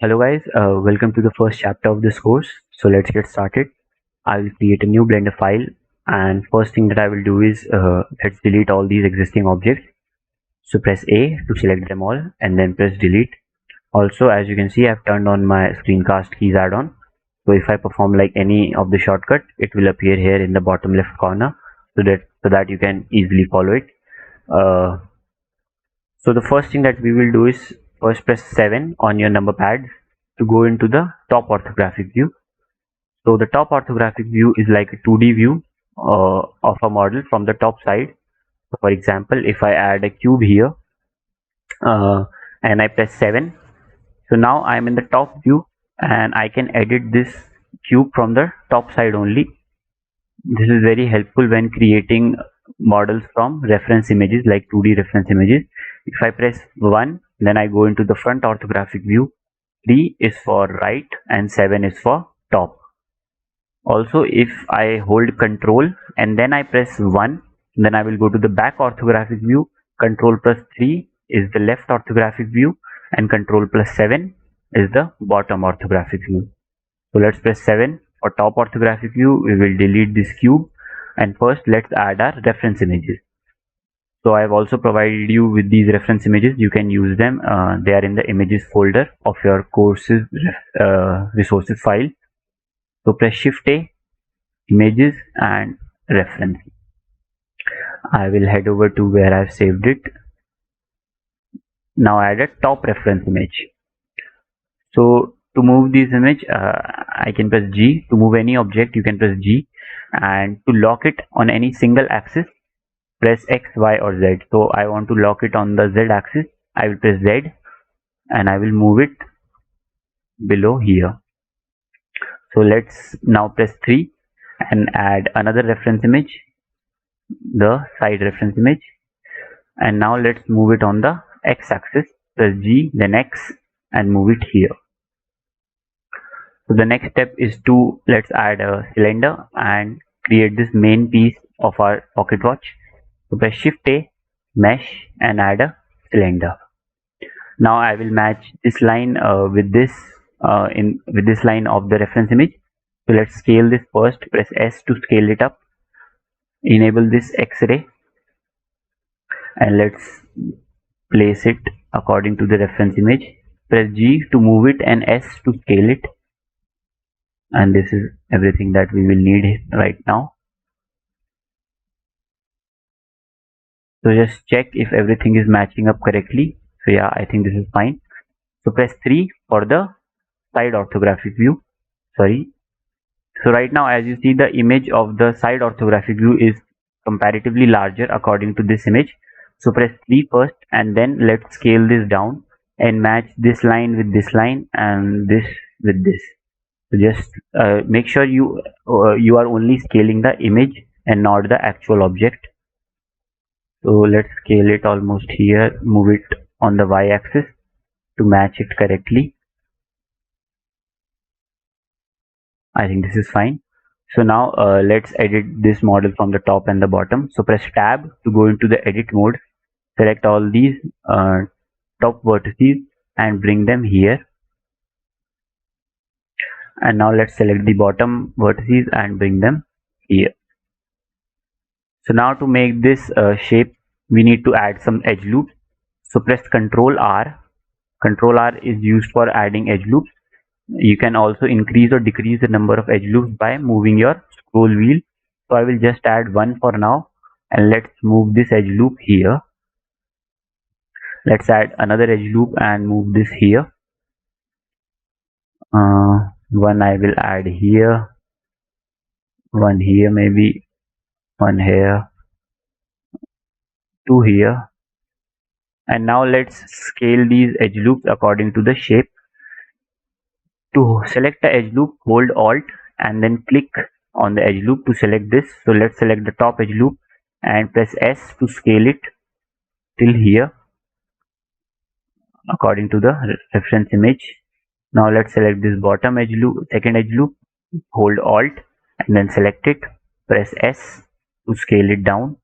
Hello guys, welcome to the first chapter of this course. So let's get started. I will create a new Blender file, and first thing that I will do is let's delete all these existing objects. So press A to select them all and then press delete. Also, as you can see, I've turned on my screencast keys add-on. So if I perform like any of the shortcut, it will appear here in the bottom left corner so that you can easily follow it. Uh, so the first thing that we will do is first press 7 on your number pad to go into the top orthographic view. So the top orthographic view is like a 2D view of a model from the top side. So for example, if I add a cube here uh, and I press 7, so now I'm in the top view and I can edit this cube from the top side only. This is very helpful when creating models from reference images like 2D reference images. If I press 1, then I go into the front orthographic view. 3 is for right and 7 is for top. Also, if I hold control and then I press 1, then I will go to the back orthographic view. Control plus 3 is the left orthographic view and control plus 7 is the bottom orthographic view. So let's press 7 for top orthographic view. We will delete this cube, and first let's add our reference images. So I have also provided you with these reference images. You can use them. They are in the images folder of your courses resources file. So press Shift A, images and reference. I will head over to where I've saved it. Now add a top reference image. So to move this image, I can press G. To move any object, you can press G, and to lock it on any single axis, press X, Y or Z. So I want to lock it on the Z axis. I will press Z and I will move it below here. So let's now press 3 and add another reference image, the side reference image, and now let's move it on the X axis. Press G, then X, and move it here. So the next step is to let's add a cylinder and create this main piece of our pocket watch. So press Shift A, mesh, and add a cylinder. Now I will match this line with this line of the reference image. So let's scale this first. Press S to scale it up. Enable this X-ray, and let's place it according to the reference image. Press G to move it and S to scale it. And this is everything that we will need right now. So just check if everything is matching up correctly. So yeah, I think this is fine. So press 3 for the side orthographic view. Sorry. So right now, as you see, the image of the side orthographic view is comparatively larger according to this image. So press 3 first and then let's scale this down and match this line with this line and this with this. So just make sure you are only scaling the image and not the actual object. So let's scale it almost here, move it on the Y axis to match it correctly. I think this is fine. So now let's edit this model from the top and the bottom. So press tab to go into the edit mode. Select all these top vertices and bring them here. And now let's select the bottom vertices and bring them here. So now to make this shape, we need to add some edge loops. So press Ctrl R. Ctrl R is used for adding edge loops. You can also increase or decrease the number of edge loops by moving your scroll wheel. So I will just add one for now, and let's move this edge loop here. Let's add another edge loop and move this here. One I will add here, one here, maybe one here, two here. And now let's scale these edge loops according to the shape. To select the edge loop, hold Alt and then click on the edge loop to select this. So let's select the top edge loop and press S to scale it till here according to the reference image. Now let's select this bottom edge loop, second edge loop, hold Alt and then select it, press S to scale it down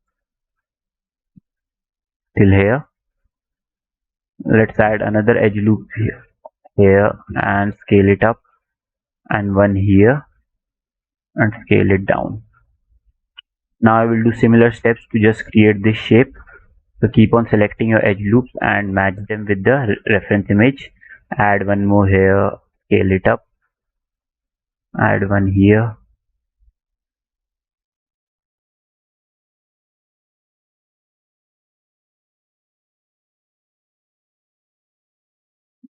till here. Let's add another edge loop here. here and scale it up, and one here and scale it down. Now I will do similar steps to just create this shape. So keep on selecting your edge loops and match them with the reference image. Add one more here, scale it up, add one here.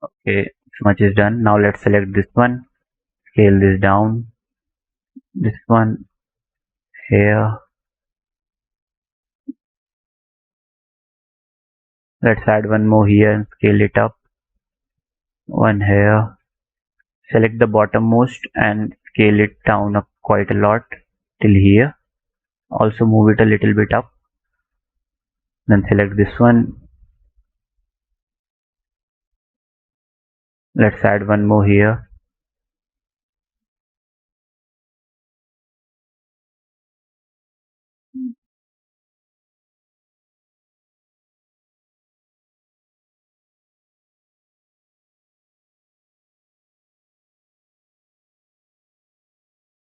Okay, this much is done. Now let's select this one, scale this down, this one here. Let's add one more here and scale it up, one here. Select the bottommost and scale it down up quite a lot till here. Also move it a little bit up. Then select this one. Let's add one more here.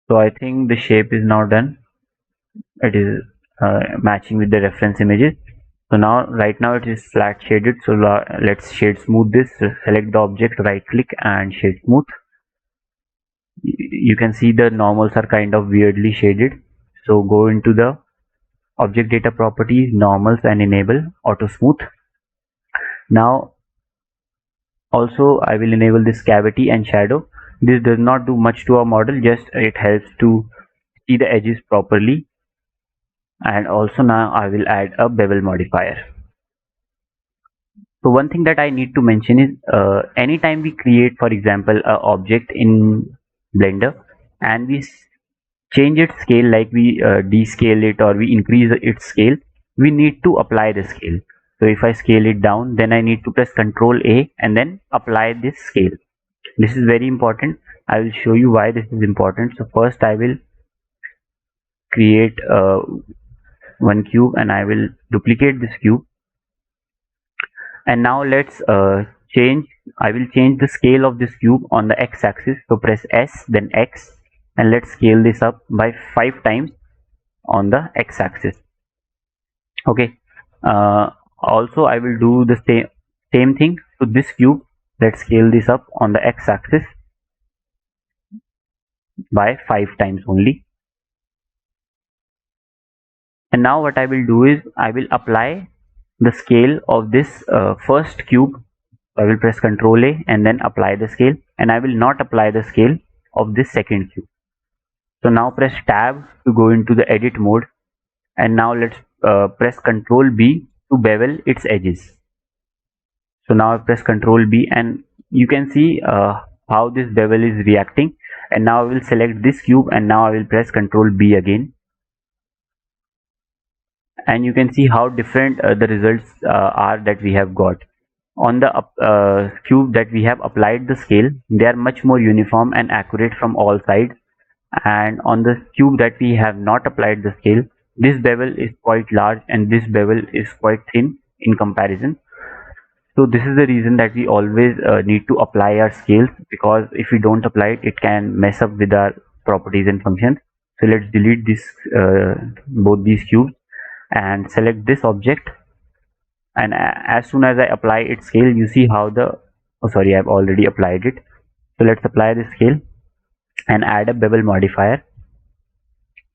So I think the shape is now done. It is matching with the reference images. So now right now it is flat shaded. So let's shade smooth this. Select the object, right click and shade smooth. You can see the normals are kind of weirdly shaded. So go into the object data properties, normals, and enable auto smooth. Now also I will enable this cavity and shadow. This does not do much to our model, just it helps to see the edges properly. And also now I will add a bevel modifier. So one thing that I need to mention is anytime we create, for example, a object in Blender and we change its scale, like we descale it or we increase its scale, we need to apply the scale. So if I scale it down, then I need to press Ctrl A and then apply this scale. This is very important. I will show you why this is important. So first I will create one cube and I will duplicate this cube. And now let's change. I will change the scale of this cube on the x-axis. So press S, then X, and let's scale this up by 5 times on the x-axis. Okay. Also, I will do the same thing to this cube. Let's scale this up on the x-axis by 5 times only. And now what I will do is I will apply the scale of this first cube. I will press Ctrl A and then apply the scale, and I will not apply the scale of this second cube. So now press Tab to go into the edit mode, and now let's press Ctrl B to bevel its edges. So now I press Ctrl B and you can see how this bevel is reacting. And now I will select this cube and now I will press Ctrl B again. And you can see how different the results are that we have got. On the cube that we have applied the scale, they are much more uniform and accurate from all sides. And on the cube that we have not applied the scale, this bevel is quite large and this bevel is quite thin in comparison. So this is the reason that we always need to apply our scales, because if we don't apply it, it can mess up with our properties and functions. So let's delete this both these cubes and select this object, and as soon as I apply its scale, you see how the I've already applied it. So let's apply the scale and add a bevel modifier.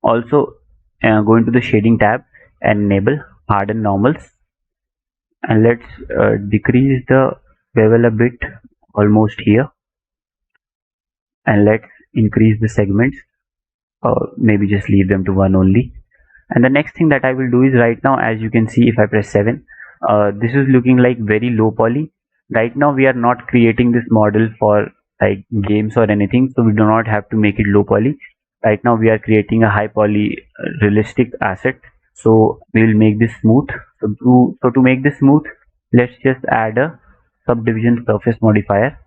Also go into the shading tab and enable harden normals, and let's decrease the bevel a bit, almost here, and let's increase the segments, or maybe just leave them to 1 only. And the next thing that I will do is, right now as you can see, if I press 7, this is looking like very low poly. Right now we are not creating this model for like games or anything, so we do not have to make it low poly. Right now we are creating a high poly realistic asset, so we will make this smooth. So to make this smooth, let's just add a subdivision surface modifier,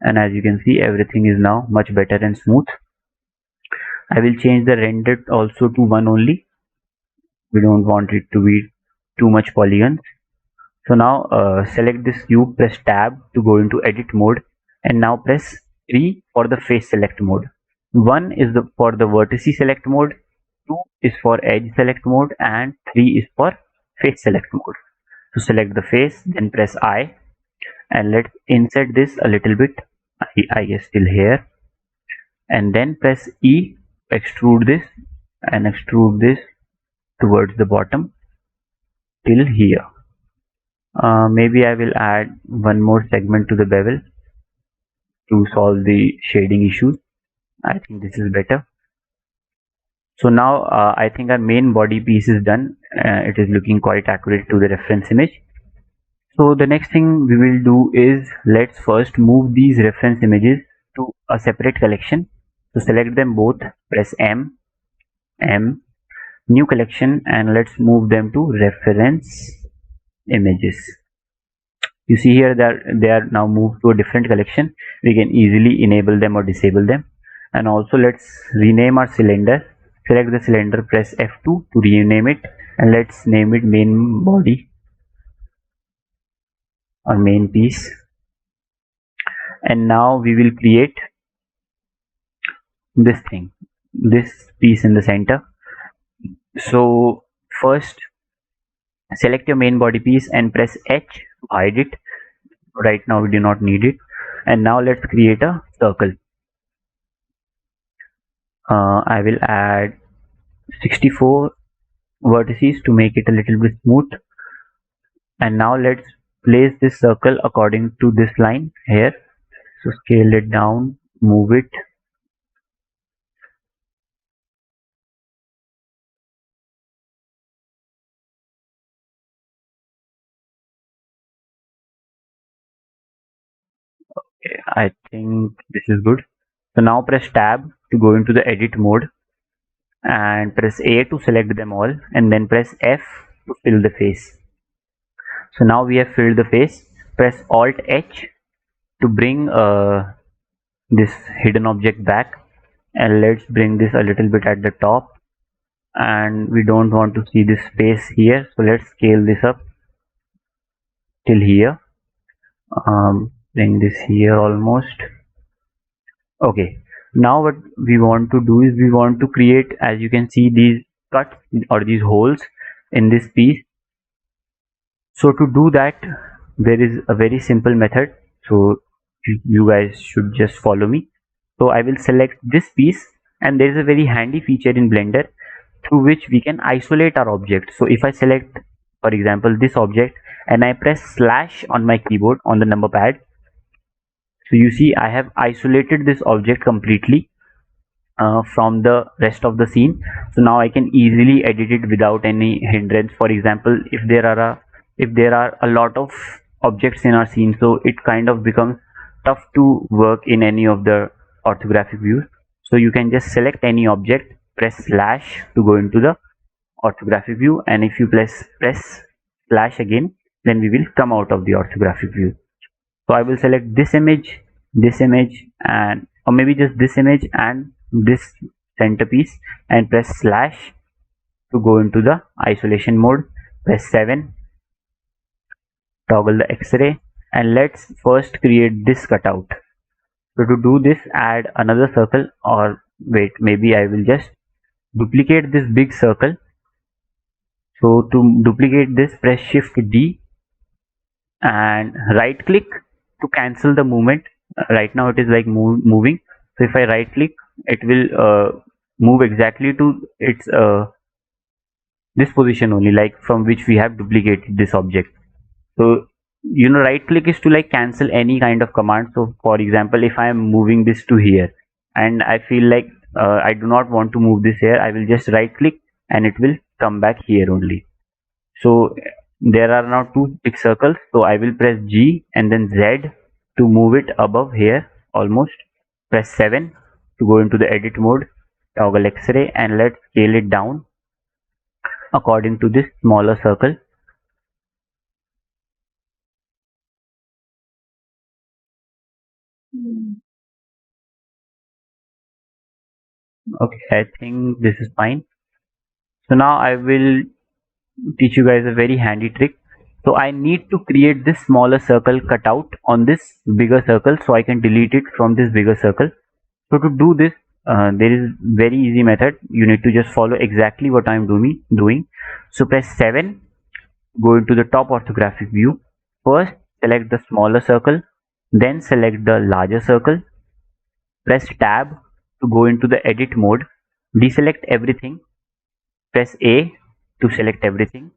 and as you can see, everything is now much better and smooth. I will change the render also to 1 only. We don't want it to be too much polygons. So now select this cube, press tab to go into edit mode, and now press 3 for the face select mode. 1 is for the vertices select mode, 2 is for edge select mode, and 3 is for face select mode. To select the face, then press I, and let's insert this a little bit, I guess till here, and then press E, extrude this and extrude this towards the bottom till here. Maybe I will add one more segment to the bevel to solve the shading issues. I think this is better. So now I think our main body piece is done. It is looking quite accurate to the reference image. So the next thing we will do is let's first move these reference images to a separate collection. So select them both, press M, new collection, and let's move them to reference images. You see here that they are now moved to a different collection. We can easily enable them or disable them. And also let's rename our cylinder. Select the cylinder, press F2 to rename it, and let's name it main body or main piece. And now we will create this thing, this piece in the center. So first select your main body piece and press H to hide it. Right now we do not need it. And now let's create a circle. I will add 64 vertices to make it a little bit smooth. And now let's place this circle according to this line here. So scale it down, move it. Okay, I think this is good. So now press tab to go into the edit mode, and press A to select them all, and then press F to fill the face. So now we have filled the face. Press Alt H to bring this hidden object back, and let's bring this a little bit at the top, and we don't want to see this space here, so let's scale this up till here. Bring this here almost. Okay, now what we want to do is we want to create, as you can see, these cuts or these holes in this piece. So to do that, there is a very simple method, so you guys should just follow me. So I will select this piece, and there is a very handy feature in Blender through which we can isolate our object. So if I select, for example, this object, and I press slash on my keyboard on the number pad, so you see I have isolated this object completely from the rest of the scene. So now I can easily edit it without any hindrance. For example, if there are a lot of objects in our scene, so it kind of becomes tough to work in any of the orthographic views. So you can just select any object, press slash to go into the orthographic view, and if you press slash again, then we will come out of the orthographic view. So I will select this image, and or maybe just this image and this centerpiece, and press slash to go into the isolation mode. Press 7, toggle the X-ray, and let's first create this cutout. So to do this, add another circle, or wait, maybe I will just duplicate this big circle. So to duplicate this, press Shift D and right click to cancel the movement. Right now it is like moving, so if I right click, it will move exactly to its this position only, like from which we have duplicated this object. So right click is to like cancel any kind of command. So for example, if I am moving this to here and I feel like I do not want to move this here, I will just right click and it will come back here only. So there are now two big circles, so I will press G and then Z to move it above here almost. Press 7 to go into the edit mode, toggle X-ray, and let's scale it down according to this smaller circle. Okay, I think this is fine. So now I will teach you guys a very handy trick. So I need to create this smaller circle cutout on this bigger circle so I can delete it from this bigger circle. So to do this, there is very easy method. You need to just follow exactly what I'm doing. So press 7, go into the top orthographic view. First, select the smaller circle, then select the larger circle. Press tab to go into the edit mode. Deselect everything. Press A to select everything.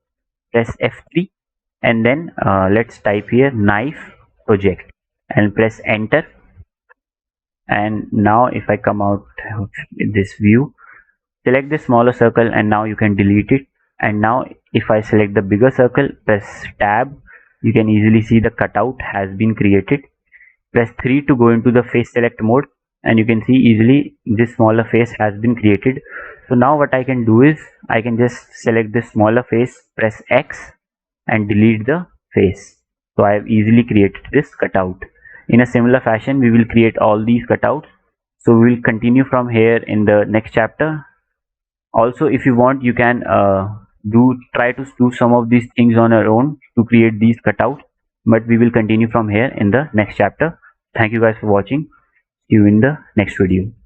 Press F3 and then let's type here knife project and press enter. And now if I come out of this view, select the smaller circle and now you can delete it. And now if I select the bigger circle, press tab, you can easily see the cutout has been created. Press 3 to go into the face select mode and you can see easily this smaller face has been created. So now what I can do is I can just select this smaller face, press X and delete the face. So I have easily created this cutout. In a similar fashion, we will create all these cutouts. So we will continue from here in the next chapter. Also, if you want, you can try to do some of these things on your own to create these cutouts. But we will continue from here in the next chapter. Thank you guys for watching. See you in the next video.